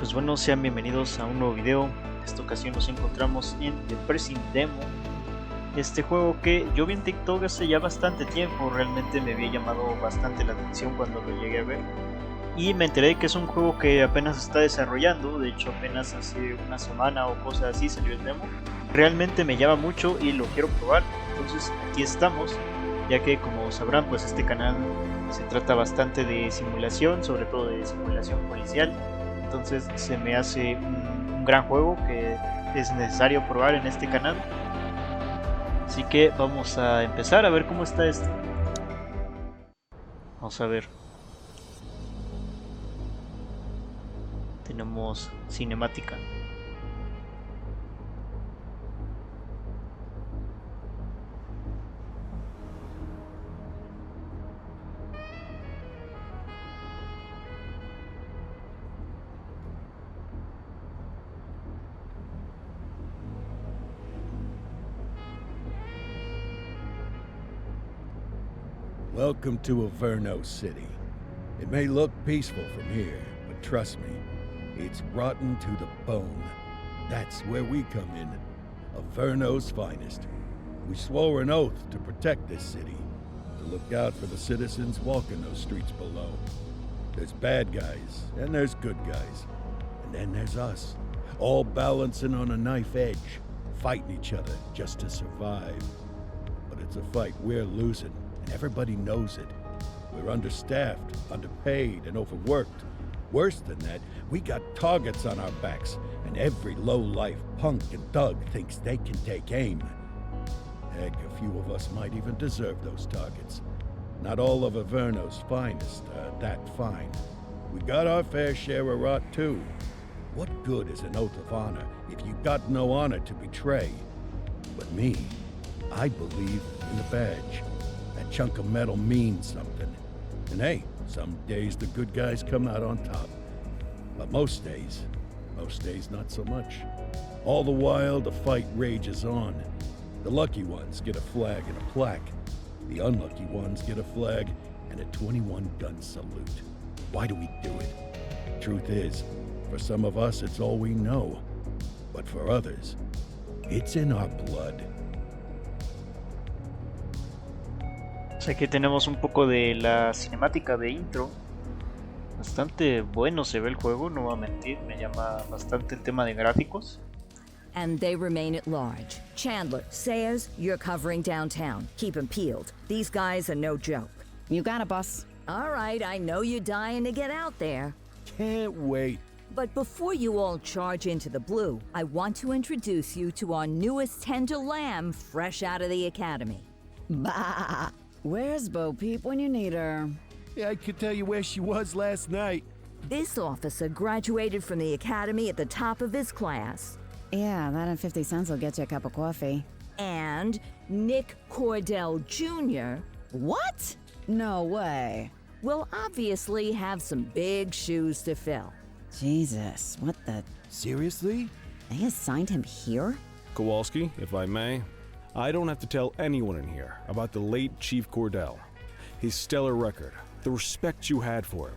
Pues bueno, sean bienvenidos a un nuevo video. En esta ocasión nos encontramos en The Precinct Demo. Este juego que yo vi en TikTok hace ya bastante tiempo, realmente me había llamado bastante la atención cuando lo llegué a ver. Y me enteré que es un juego que apenas está desarrollando, de hecho apenas hace una semana o cosas así salió el demo. Realmente me llama mucho y lo quiero probar, entonces aquí estamos, ya que como sabrán pues este canal se trata bastante de simulación, sobre todo de simulación policial. Entonces se me hace un gran juego que es necesario probar en este canal. Así que vamos a empezar a ver cómo está esto. Vamos a ver. Tenemos cinemática. Welcome to Averno City. It may look peaceful from here, but trust me, it's rotten to the bone. That's where we come in. Averno's finest. We swore an oath to protect this city, to look out for the citizens walking those streets below. There's bad guys, and there's good guys. And then there's us, all balancing on a knife edge, fighting each other just to survive. But it's a fight we're losing. And everybody knows it. We're understaffed, underpaid, and overworked. Worse than that, we got targets on our backs, and every low-life punk and thug thinks they can take aim. Heck, a few of us might even deserve those targets. Not all of Averno's finest are that fine. We got our fair share of rot, too. What good is an oath of honor if you got no honor to betray? But me, I believe in the badge. That chunk of metal means something. And hey, some days the good guys come out on top. But most days not so much. All the while, the fight rages on. The lucky ones get a flag and a plaque. The unlucky ones get a flag and a 21-gun salute. Why do we do it? Truth is, for some of us, it's all we know. But for others, it's in our blood. Aquí tenemos un poco de la cinemática de intro. Bastante bueno se ve el juego, no voy a mentir, me llama bastante el tema de gráficos. And they remain at large. Chandler, Sayers, you're covering downtown. Keep 'em peeled. These guys are no joke. You got it, boss. All right, I know you're dying to get out there. Can't wait. But before you all charge into the blue, I want to introduce you to our newest tender lamb fresh out of the academy. Bah! Where's Bo Peep when you need her? Yeah, I could tell you where she was last night. This officer graduated from the academy at the top of his class. Yeah, that and 50 cents will get you a cup of coffee. And Nick Cordell Jr. What? No way. will obviously have some big shoes to fill. Jesus, what the... Seriously? They assigned him here? Kowalski, if I may, I don't have to tell anyone in here about the late Chief Cordell, his stellar record, the respect you had for him,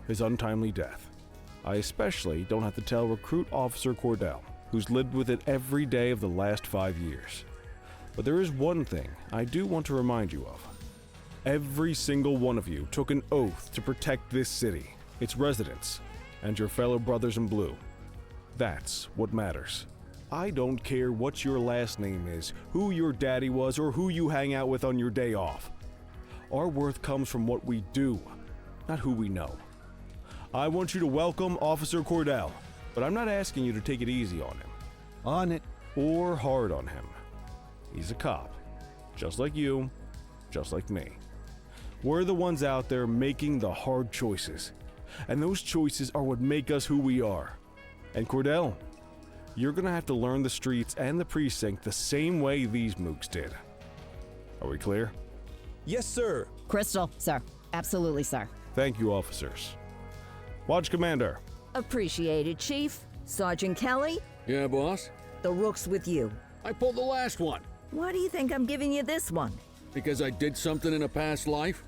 his untimely death. I especially don't have to tell Recruit Officer Cordell, who's lived with it every day of the last 5 years. But there is one thing I do want to remind you of. Every single one of you took an oath to protect this city, its residents, and your fellow brothers in blue. That's what matters. I don't care what your last name is, who your daddy was, or who you hang out with on your day off. Our worth comes from what we do, not who we know. I want you to welcome Officer Cordell, but I'm not asking you to take it easy on him. On it. Or hard on him. He's a cop, just like you, just like me. We're the ones out there making the hard choices, and those choices are what make us who we are. And Cordell, you're gonna have to learn the streets and the precinct the same way these mooks did. Are we clear? Yes, sir. Crystal, sir. Absolutely, sir. Thank you, officers. Watch Commander. Appreciated, Chief. Sergeant Kelly, Yeah, boss? the rook's with you. I pulled the last one Why do you think I'm giving you this one? because I did something in a past life.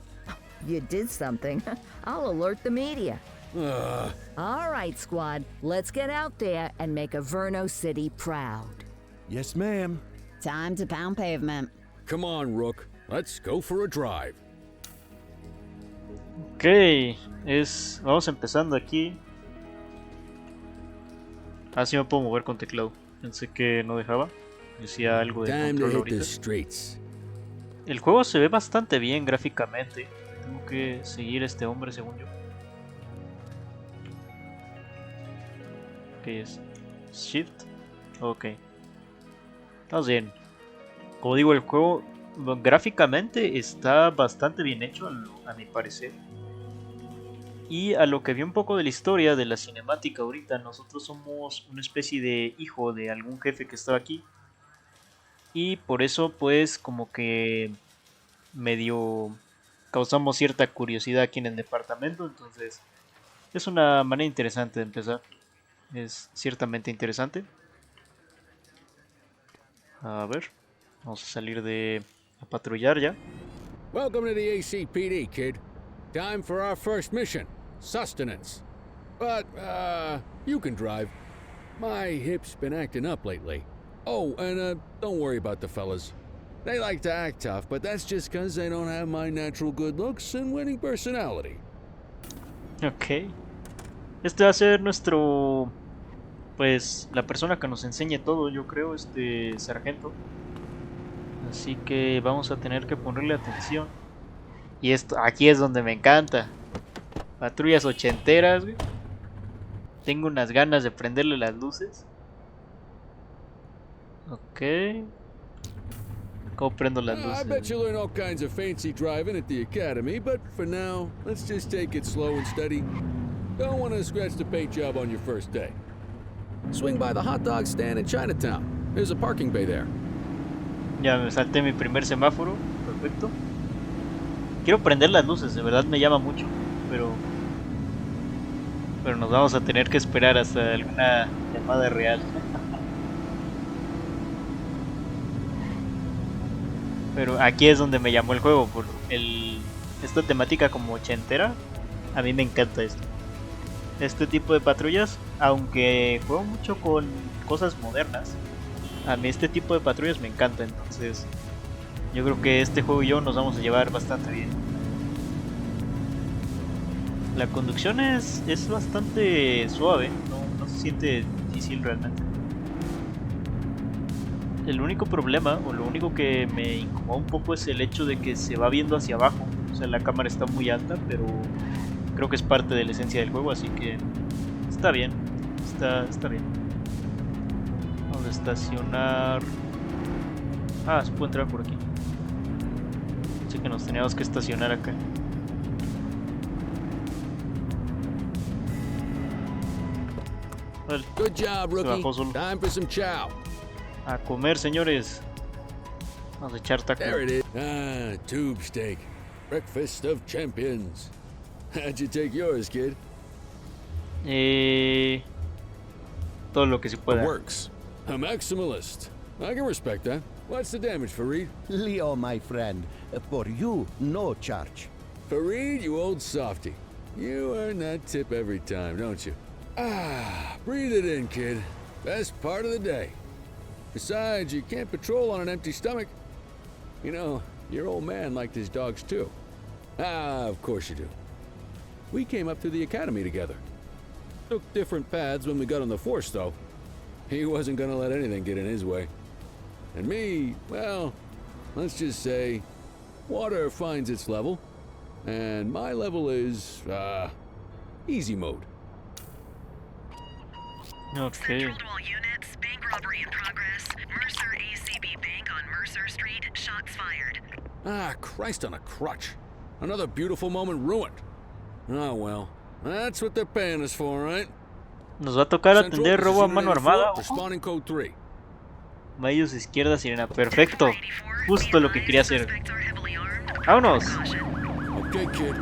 You did something. I'll alert the media. All right, squad, let's get out there and make Averno City proud. Yes, ma'am. Time to pound pavement. Come on, Rook. Let's go for a drive. Ok, vamos empezando aquí. Ah, sí me puedo mover con teclado. Pensé que no dejaba. Decía algo de Time to control hit ahorita. the streets. El juego se ve bastante bien gráficamente. Tengo que seguir a este hombre según yo. ¿Qué es? Shift. Ok. Estamos bien. Como digo, el juego gráficamente está bastante bien hecho a mi parecer. Y a lo que vi un poco de la historia de la cinemática ahorita, nosotros somos una especie de hijo de algún jefe que estaba aquí. Y por eso pues como que medio causamos cierta curiosidad aquí en el departamento. Entonces es una manera interesante de empezar. Es ciertamente interesante. A ver, vamos a salir a patrullar ya. Welcome to the ACPD, kid. Time for our first mission, sustenance. But, you can drive. My hip's been acting up lately. Oh, and, don't worry about the fellas. They like to act tough, but that's just because they don't have my natural good looks and winning personality. Ok. Este va a ser nuestro... Pues la persona que nos enseñe todo, yo creo, este sargento. Así que vamos a tener que ponerle atención. Y esto, aquí es donde me encanta. Patrullas ochenteras, güey. Tengo unas ganas de prenderle las luces. Ok. ¿Cómo prendo las I bet luces? you learn all kinds of fancy driving at the academy, but for now, let's just take it slow and steady. Don't want to scratch the paint job on your first day. Swing by the hot dog stand in Chinatown. There's a parking bay there. Ya me salté mi primer semáforo. Perfecto. Quiero prender las luces, de verdad me llama mucho. Pero nos vamos a tener que esperar hasta alguna llamada real. Pero aquí es donde me llamó el juego. Por esta temática como ochentera. A mí me encanta esto. Este tipo de patrullas, aunque juego mucho con cosas modernas, a mí este tipo de patrullas me encanta. Entonces yo creo que este juego y yo nos vamos a llevar bastante bien. La conducción es bastante suave, no se siente difícil realmente. El único problema, o lo único que me incomoda un poco, es el hecho de que se va viendo hacia abajo. O sea, la cámara está muy alta, pero creo que es parte de la esencia del juego, así que está bien. Está bien. Vamos a estacionar. Ah, se puede entrar por aquí. Así que nos teníamos que estacionar acá. Vale. Good job, Se rookie. bajó solo. Time for some chow. A comer, señores. Vamos a echar taco. There it is. Ah, tube steak. Breakfast of champions. How'd you take yours, kid? Todo lo que se pueda. Works. A maximalist. I can respect that. What's the damage, Fareed? Leo, my friend, for you, no charge. Fareed, you old softy. You earn that tip every time, don't you? Ah, breathe it in, kid. Best part of the day. Besides, you can't patrol on an empty stomach. You know, your old man liked his dogs too. Ah, of course you do. We came up through the academy together. Took different paths when we got on the force, though. He wasn't gonna let anything get in his way. And me, well, let's just say, water finds its level. And my level is, easy mode. Ok. Control to all units. Bank robbery in progress. Mercer ACB Bank on Mercer Street. Shots fired. Ah, Christ on a crutch. Another beautiful moment ruined. Oh well, that's what they're paying us for, right? Nos va a tocar Central, atender this is robo a Unit mano 84, armada. Responding code 3. Medios izquierda, sirena. Perfecto. Justo lo que quería hacer. Suspects are heavily armed. Vámonos. Caution. Okay, kid.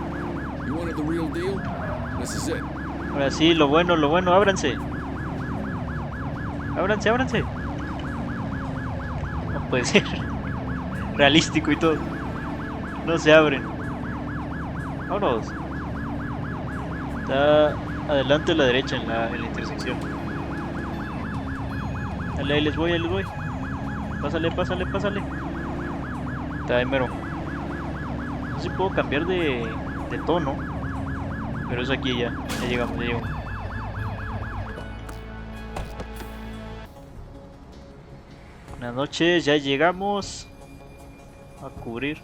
You wanted the real deal? This is it. Ahora sí, lo bueno, ábranse. Ábranse. No puede ser. Realístico y todo. No se abren. Vámonos. Está adelante a la derecha en la intersección. Dale, ahí les voy, ahí les voy. Pásale, pásale, pásale. Está de mero. No sé si puedo cambiar de tono. Pero es aquí ya. Ya llegamos, ya llegamos. Buenas noches, ya llegamos a cubrir.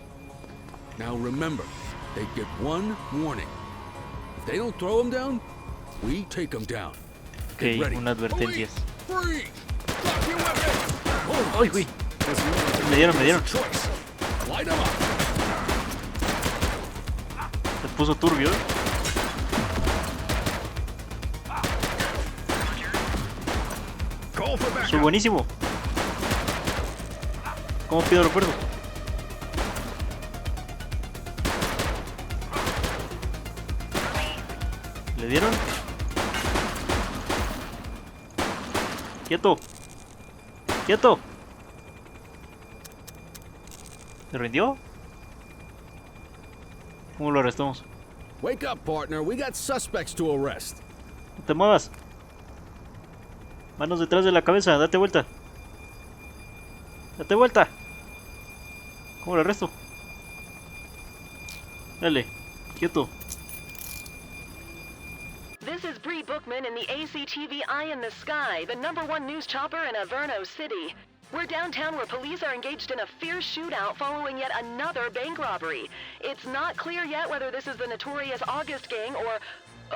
Now remember, they get one warning. If they don't throw them down, we take them down. Ok, una advertencia. Free! Drop your weapon! ¡Ay, güey! Me dieron, me dieron. Choice. Light 'em up. Se puso turbio. Soy buenísimo. ¿Cómo pido recuerdo? ¿Le dieron? ¡Quieto! ¡Quieto! ¿Se rindió? ¿Cómo lo arrestamos? Wake up, partner. We got suspects to arrest. No te muevas. Manos detrás de la cabeza, date vuelta. Date vuelta. ¿Cómo lo arresto? Dale, quieto. This is Bree Bookman in the ACTV Eye in the Sky, the #1 news chopper in Averno City. We're downtown where police are engaged in a fierce shootout following yet another bank robbery. It's not clear yet whether this is the notorious August gang or...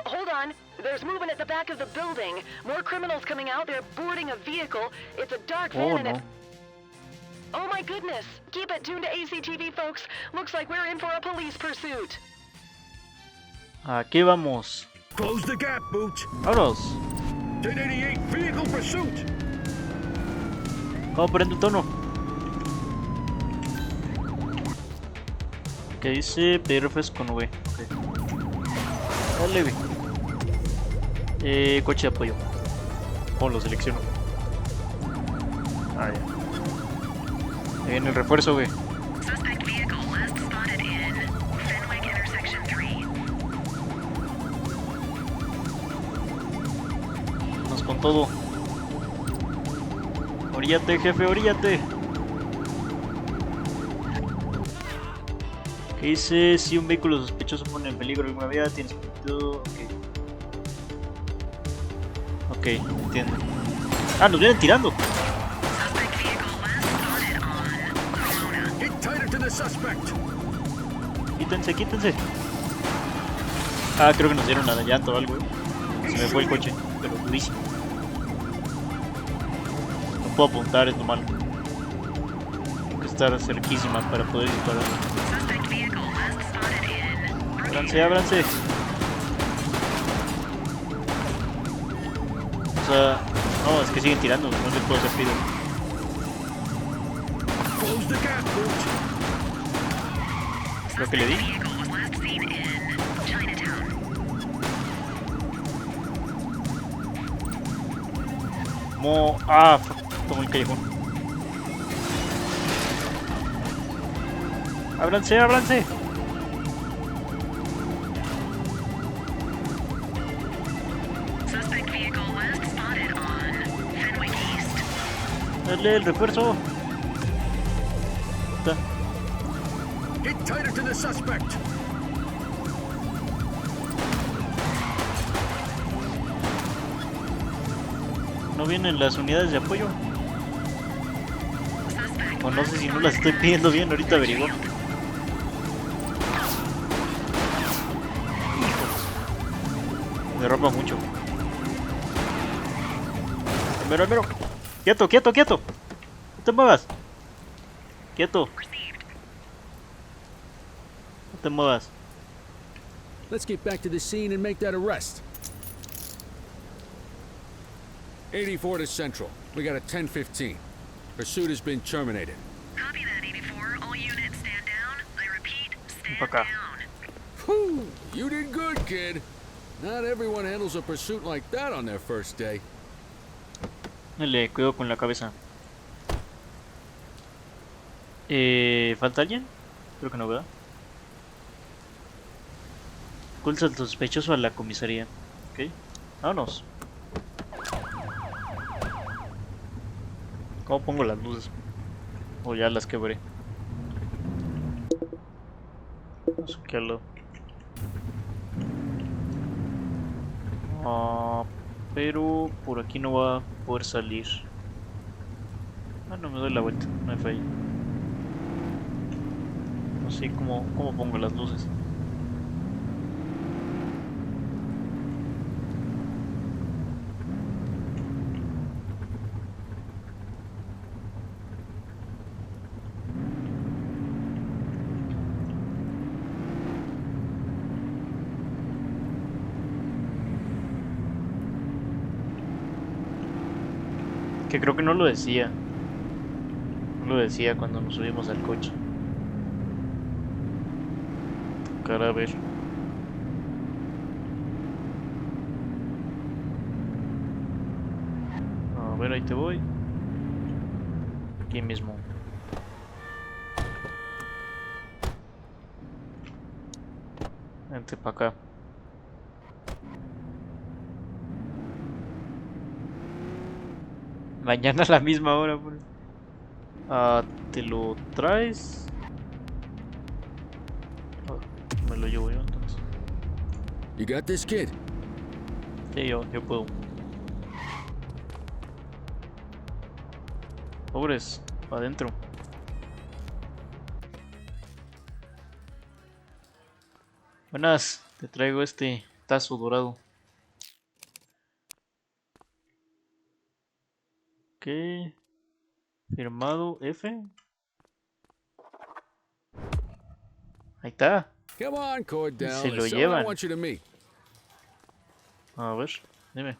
Hold on, there's movement at the back of the building. More criminals coming out, they're boarding a vehicle. It's a dark van and it... Oh my goodness! Keep it tuned to ACTV, folks. Looks like we're in for a police pursuit. Aquí vamos. Close the gap, Booch. Vámonos. 1088 vehicle pursuit. ¿Cómo prende el tono? Que dice pedir refresco, no ve. Okay. Dale, ve. Coche de apoyo. ¿Cómo lo selecciono? Ah, ya. Ahí viene el refuerzo, ve. Suspect vehicle last spotted in Fenwick Intersection 3. Vamos con todo. Oríllate, jefe, oríllate. ¿Qué dice? Si un vehículo sospechoso pone en peligro alguna vía, tienes sentido. Ok, entiendo. Ah, nos vienen tirando. Suspect vehicle last spotted on Corona. Get tighter to the suspect. Quítense, quítense. Ah, creo que nos dieron la llanta o algo. Se me fue el coche, pero durísimo. No puedo apuntar, es lo malo. Tengo que estar cerquísima para poder disparar. Suspect vehicle last spotted in Ábranse, ábranse. O sea, no, es que siguen tirando, no les puedo hacer pido. Close the gap, Booch. Lo que le di. vehicle was last seen in Chinatown. Ah, fuck, como el callejón. Ábranse, ábranse. Suspect vehicle last spotted on Fenwick East. Dale el refuerzo. Está. Get tighter to the suspect. No vienen las unidades de apoyo. O no sé si no las estoy pidiendo bien, ahorita averiguo. Me derrapa mucho. Mero, mero. Quieto, quieto, quieto. No te muevas. Quieto. No te muevas. Let's get back to the scene and make that arrest. 84 to Central. We got a 10:15. Pursuit has been terminated. Copy that, 84. All units stand down. I repeat, stand Acá. down. Whew, you did good, kid. Not everyone handles a pursuit like that on their first day. Dale, cuidado con la cabeza. ¿Falta alguien? Creo que no, ¿verdad? Expulsa al sospechoso a la comisaría. Ok, vámonos. ¿Cómo pongo las luces? O ya las quebré. Vamos aquí al lado. Pero por aquí no va a poder salir. Ah, no, me doy la vuelta, no hay falla. No sé cómo pongo las luces. Que creo que no lo decía. No lo decía cuando nos subimos al coche. Tocará a ver. A ver, ahí te voy. Aquí mismo. Vente para acá. Mañana a la misma hora, bro. ¿Te lo traes? Me lo llevo yo entonces. You got this, kid? Sí, yo puedo. Pobres, para adentro. Buenas, te traigo este tazo dorado. Ok. Firmado F. Ahí está. Come on, Cordell. Se lo There's someone I llevan. want you to meet. A ver, dime.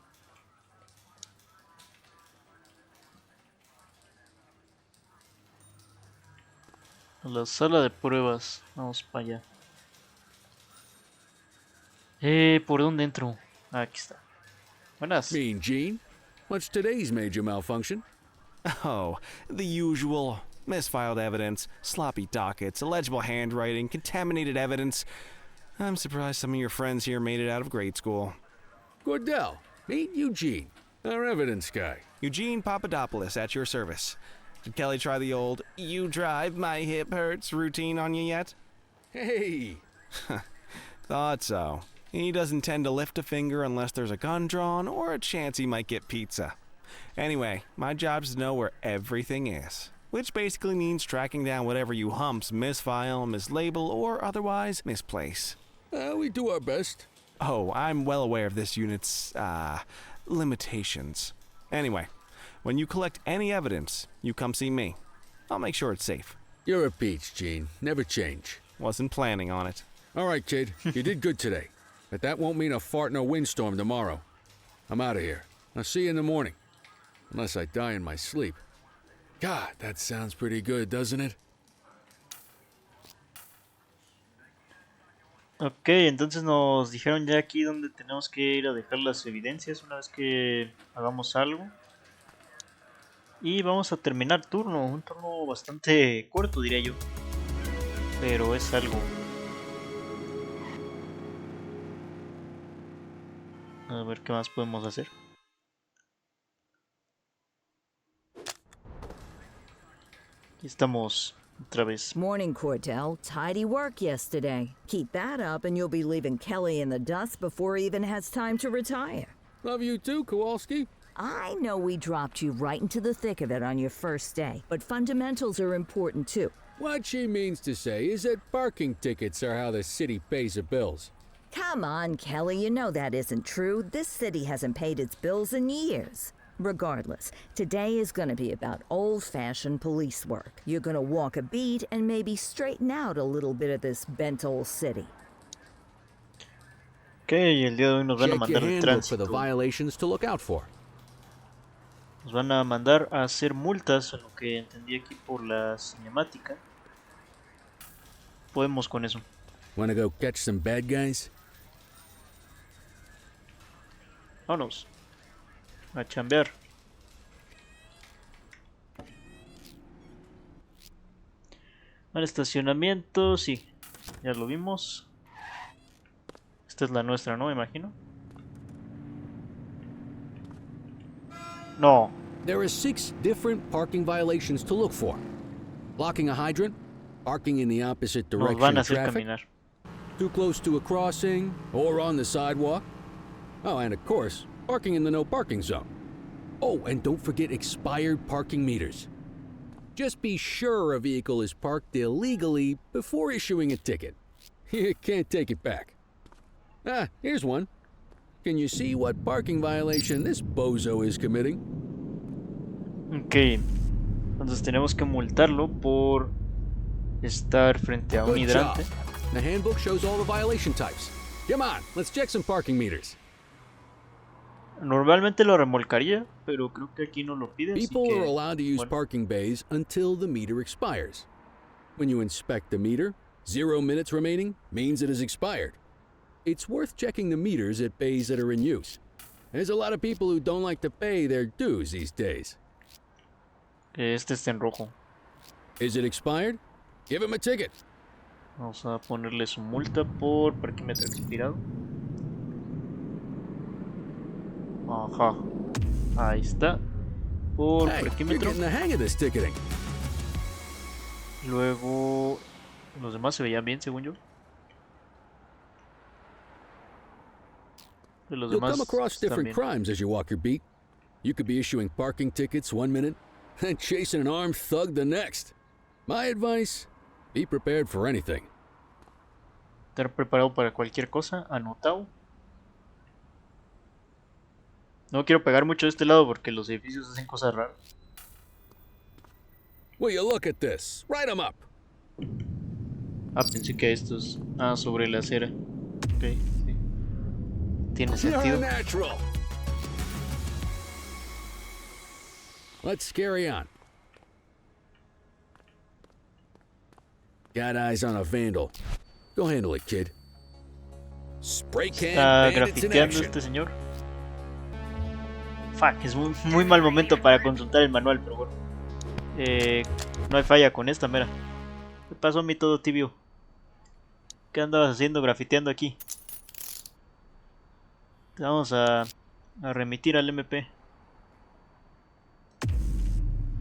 A la sala de pruebas. Vamos para allá. ¿Por dónde entro? Aquí está. Buenas. Mean Gene. What's today's major malfunction? Oh, the usual. Misfiled evidence, sloppy dockets, illegible handwriting, contaminated evidence. I'm surprised some of your friends here made it out of grade school. Cordell, meet Eugene, our evidence guy. Eugene Papadopoulos at your service. Did Kelly try the old "you drive, my hip hurts" routine on you yet? Hey! Thought so. He doesn't tend to lift a finger unless there's a gun drawn or a chance he might get pizza. Anyway, my job's to know where everything is, which basically means tracking down whatever you humps misfile, mislabel, or otherwise misplace. We do our best. Oh, I'm well aware of this unit's, limitations. Anyway, when you collect any evidence, you come see me. I'll make sure it's safe. You're a peach, Gene. Never change. Wasn't planning on it. All right, kid. You did good today. But that won't mean a fart in a windstorm tomorrow. I'm out of here. I'll see you in the morning. Unless I die in my sleep. God, that sounds pretty good, doesn't it? Ok, entonces nos dijeron ya aquí donde tenemos que ir a dejar las evidencias una vez que hagamos algo. Y vamos a terminar turno, un turno bastante corto diría yo. Pero es algo. A ver qué más podemos hacer. Aquí estamos otra vez. Morning, Cordell. Tidy work yesterday. Keep that up and you'll be leaving Kelly in the dust before he even has time to retire. Love you too, Kowalski. I know we dropped you right into the thick of it on your first day, but fundamentals are important too. What she means to say is that parking tickets are how the city pays the bills. Come on, Kelly, you know that isn't true. This city hasn't paid its bills in years. Regardless, today is going to be about old-fashioned police work. You're going to walk a beat and maybe straighten out a little bit of this bent old city. Ok, el día de hoy nos van a Check your mandar el handbook for the tránsito. violations to look out for. Nos van a mandar a hacer multas, en lo que entendí aquí por la cinemática. Podemos con eso. Wanna go catch some bad guys? Vámonos. A chambear. Al estacionamiento, sí. Ya lo vimos. Esta es la nuestra, ¿no? Me imagino. No. There are 6 different parking violations to look for. Blocking a hydrant, parking in the opposite Nos direction van a of hacer traffic, caminar. too close to a crossing, or on the sidewalk. Oh, and of course, parking in the no parking zone. Oh, and don't forget expired parking meters. Just be sure a vehicle is parked illegally before issuing a ticket. You can't take it back. Ah, here's one. Can you see what parking violation this bozo is committing? Ok. Entonces tenemos que multarlo por estar frente a un Good job. hidrante. The handbook shows all the violation types. Come on, let's check some parking meters. Normalmente lo remolcaría, pero creo que aquí no lo pide, así People que, are allowed to use bueno. parking bays until the meter expires. When you inspect the meter, 0 minutes remaining means it is expired. It's worth checking the meters at bays that are in use. There's a lot of people who don't like to pay their dues these days. Este está en rojo. Is it expired? Give him a ticket. Vamos a ponerle su multa por parquímetro expirado. Ajá. Ahí está. Por Hey, you're parquímetro. getting the hang of this ticketing. Luego los demás se veían bien, según yo. De los You'll demás come across están different bien. crimes as you walk your beat. You could be issuing parking tickets one minute and chasing an armed thug the next. My advice, be prepared for anything. Estar preparado para cualquier cosa. Anotado. No quiero pegar mucho de este lado porque los edificios hacen cosas raras. Will you look at this? Write 'em up. Ah, pensé que estos. Ah, sobre la acera. Ok, sí. Tiene You're sentido. natural. Let's carry on. Got eyes on a vandal. Go handle it, kid. Spray can Está bandits in grafiteando action. este señor. Fuck, es muy mal momento para consultar el manual, pero bueno. No hay falla con esta, mera. ¿Qué pasó a mí todo tibio? ¿Qué andabas haciendo grafiteando aquí? Te vamos a remitir al MP.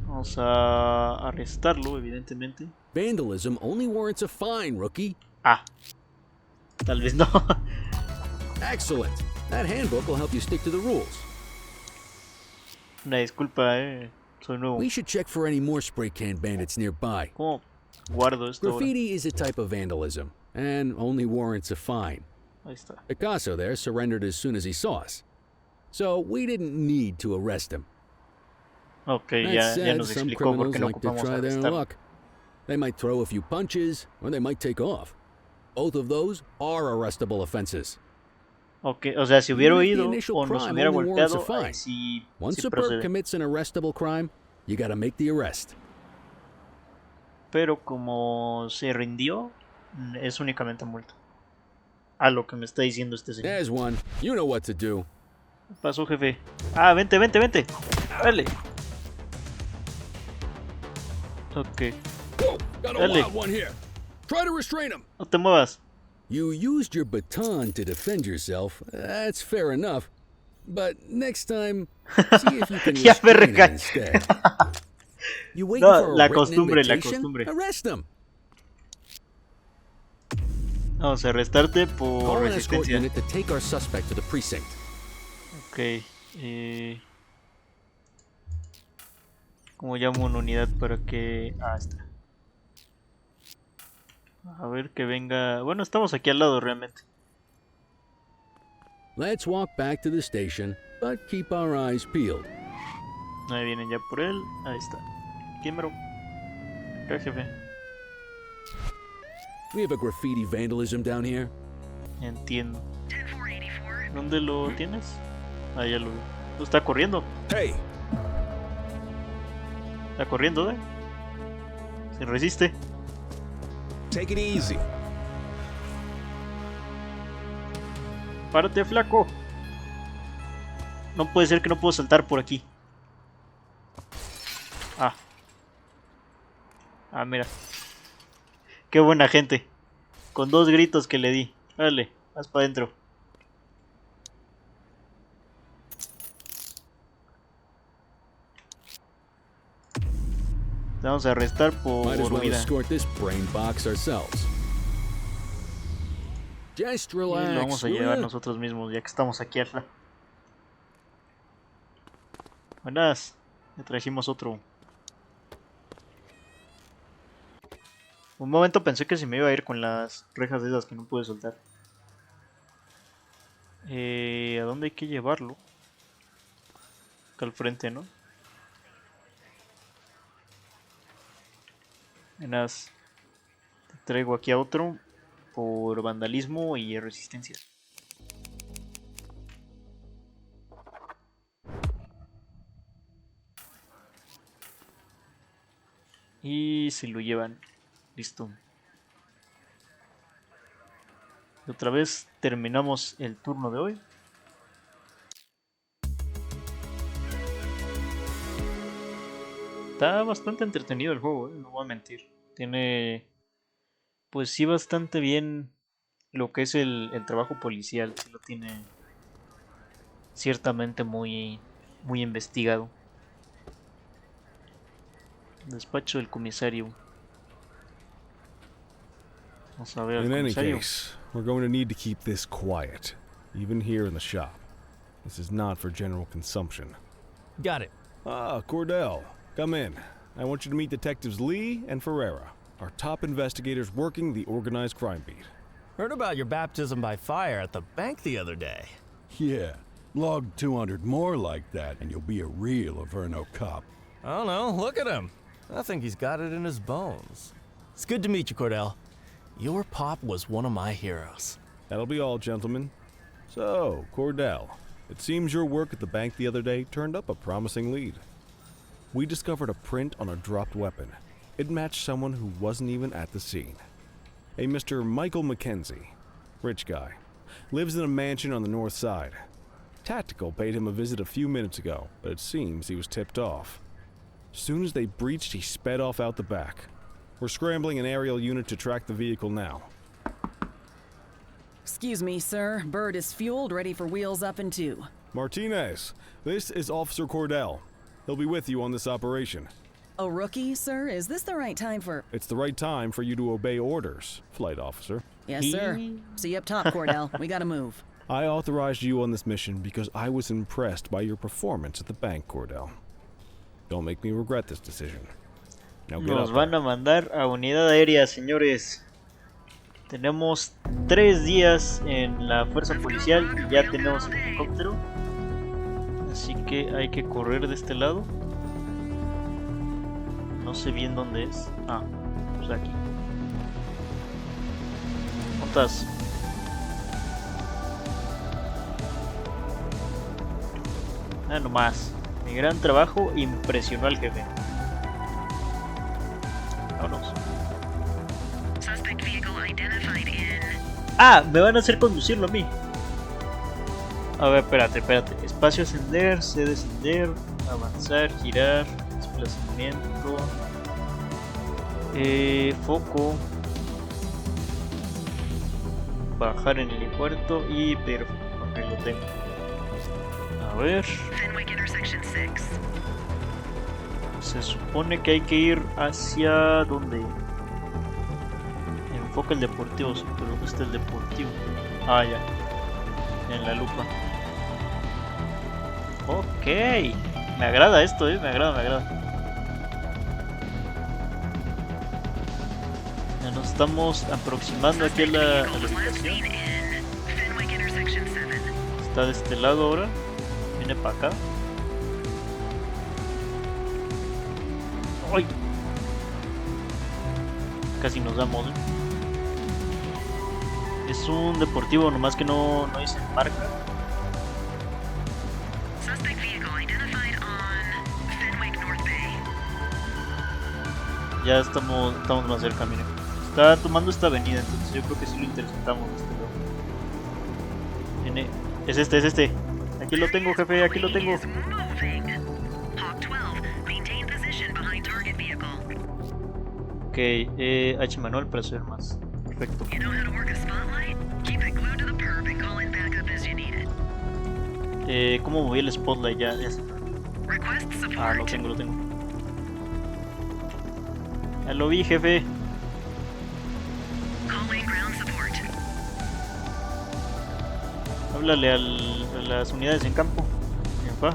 Vamos a arrestarlo, evidentemente. Vandalism only warrants a fine, rookie. Ah, tal vez no. Excellent. That handbook will help you stick to the rules. Una disculpa, soy nuevo. We should check for any more spray can bandits nearby. ¿Cómo guardo esto ahora? Graffiti is a type of vandalism, and only warrants a fine. Ahí está. Picasso there surrendered as soon as he saw us. So we didn't need to arrest him. Ok, That ya said, nos some explicó por criminals qué no like to ocupamos try their arrestarlo. luck. They might throw a few punches, or they might take off. Both of those are arrestable offenses. Ok, o sea, si hubiera Even if the oído initial o nos crime hubiera only warrants a golpeado, ahí fine. sí, Once sí a perp procede. commits an arrestable crime, you gotta make the arrest. Pero como se rindió, es únicamente multa. A lo que me está diciendo este señor. There's one. You know what to do. ¿Qué pasó, jefe? Ah, vente. Dale. Ok, Whoa, got a Dale. wild one here. Try to restrain him. no te muevas. You used your baton to defend yourself. That's fair enough. But next time, see if you can Ya me restrain him regaña. instead. You waiting No, for a la written costumbre, la invitation? costumbre. Arrest him. Vamos a arrestarte por Call an escort resistencia. unit to take our suspect to the precinct. Ok, ¿cómo llamo una unidad para que...? Ah, está. A ver que venga... Bueno, estamos aquí al lado realmente. Let's walk back to the station, but keep our eyes peeled. Ahí vienen ya por él. Ahí está. Químero. Acá, jefe. We have a graffiti vandalism down here. Entiendo. ¿Dónde lo tienes? Ah, ya lo vi. Está corriendo. Hey, Está corriendo, Se resiste. take it easy. Párate, flaco. No puede ser que no puedo saltar por aquí. Ah. Ah, mira. Qué buena gente. Con 2 gritos que le di. Dale, vas para adentro. Te vamos a arrestar por Might as well huida. escort this brain box ourselves. Just Y lo relax. vamos a will llevar ya? nosotros mismos, ya que estamos aquí al lado. Buenas, le trajimos otro. Un momento pensé que se me iba a ir con las rejas de esas que no pude soltar. ¿A dónde hay que llevarlo? Acá al frente, ¿no? Buenas. Te traigo aquí a otro por vandalismo y resistencia. Y se lo llevan. Listo. Y otra vez terminamos el turno de hoy. Está bastante entretenido el juego, no voy a mentir. Tiene, pues sí, bastante bien lo que es el trabajo policial. Sí lo tiene ciertamente muy investigado. Despacho del comisario. Vamos a ver al In any comisario. case, we're going to need to keep this quiet, even here in the shop. This is not for general consumption. Got it. Ah, Cordell, come in. I want you to meet Detectives Lee and Ferreira, our top investigators working the organized crime beat. Heard about your baptism by fire at the bank the other day. Yeah, log 200 more like that, and you'll be a real Averno cop. I don't know, look at him. I think he's got it in his bones. It's good to meet you, Cordell. Your pop was one of my heroes. That'll be all, gentlemen. So, Cordell, it seems your work at the bank the other day turned up a promising lead. We discovered a print on a dropped weapon. It matched someone who wasn't even at the scene. A Mr. Michael Mackenzie, rich guy, lives in a mansion on the north side. Tactical paid him a visit a few minutes ago, but it seems he was tipped off. Soon as they breached, he sped off out the back. We're scrambling an aerial unit to track the vehicle now. Excuse me, sir. Bird is fueled, ready for wheels up in 2. Martinez, this is Officer Cordell. He'll be with you on this operation. A rookie, sir? Is this the right time for... It's the right time for you to obey orders, Flight Officer. Yes, sir. See you up top, Cordell. We gotta move. I authorized you on this mission because I was impressed by your performance at the bank, Cordell. Don't make me regret this decision. Now get Nos up van there. a mandar a unidad aérea, señores. Tenemos 3 días en la fuerza policial y ya tenemos el helicóptero. Así que hay que correr de este lado. No sé bien dónde es. Ah, pues aquí. ¿Dónde estás? Ah, nomás. Mi gran trabajo impresionó al jefe. Vámonos. Ah, me van a hacer conducirlo a mí. A ver, espérate. Espacio ascender, C descender, avanzar, girar, desplazamiento, foco, bajar en el helipuerto y perfecto, ahí lo tengo. A ver. Se supone que hay que ir hacia ¿dónde? Enfoca el deportivo, sí, pero ¿dónde está el deportivo? Ah, ya. En la lupa. Ok. Me agrada esto, me agrada. Ya nos estamos aproximando aquí a la ubicación. Está de este lado ahora. Viene para acá. ¡Ay! Casi nos damos, Es un deportivo, nomás que no dice marca. Ya estamos más cerca, miren. Está tomando esta avenida, entonces yo creo que sí lo interceptamos de este lado. Viene. Es este. Aquí lo tengo, jefe, aquí lo tengo. Ok, H manual para hacer más. Perfecto. ¿Cómo moví el spotlight? Ya sé. Ah, lo tengo. Ya lo vi, jefe. Háblale a las unidades en campo. Bien, va.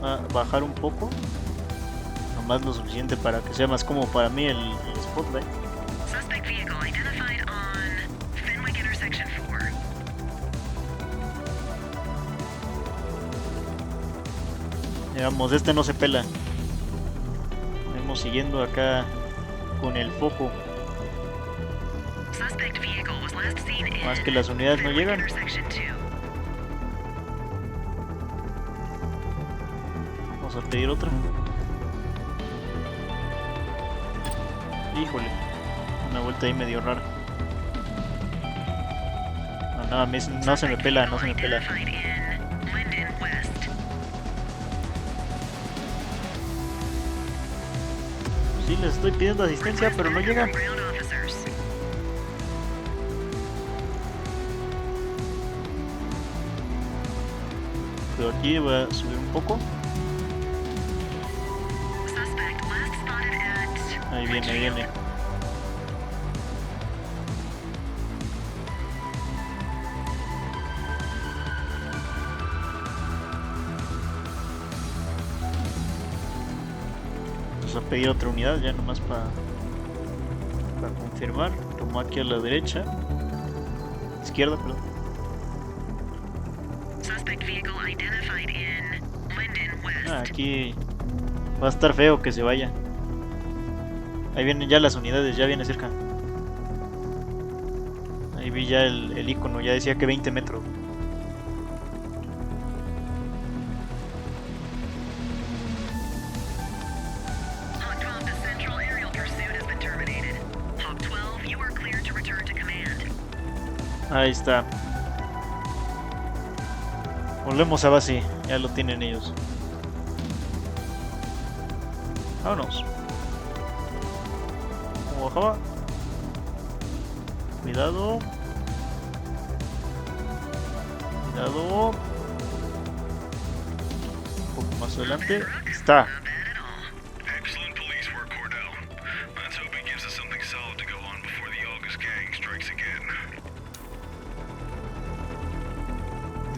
A bajar un poco. Nomás lo suficiente para que sea más cómodo para mí el spotlight. Digamos, este no se pela. Vamos siguiendo acá con el foco. Más que las unidades no llegan. Vamos a pedir otra. Híjole, una vuelta ahí medio rara. No, no se me pela, no se me pela. Sí, les estoy pidiendo asistencia, pero no llegan. Pero aquí voy a subir un poco. Ahí viene, ahí viene. Vamos a pedir otra unidad ya nomás para confirmar. Tomó aquí a la derecha. Izquierda, perdón. Aquí va a estar feo que se vaya. Ahí vienen ya las unidades, ya viene cerca. Ahí vi ya el icono, ya decía que 20 metros. Ahí está. Volvemos a base, ya lo tienen ellos. Vámonos. Como bajaba. Cuidado. Cuidado. Un poco más adelante. Está.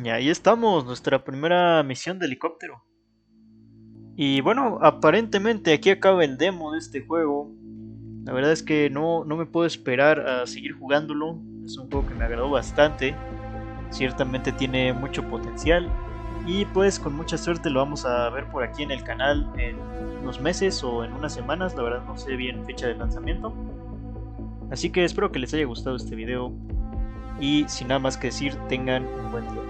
Y ahí estamos, nuestra primera misión de helicóptero. Y bueno, aparentemente aquí acaba el demo de este juego. La verdad es que no me puedo esperar a seguir jugándolo. Es un juego que me agradó bastante. Ciertamente tiene mucho potencial. Y pues con mucha suerte lo vamos a ver por aquí en el canal en unos meses o en unas semanas. La verdad no sé bien fecha de lanzamiento. Así que espero que les haya gustado este video. Y sin nada más que decir, tengan un buen día.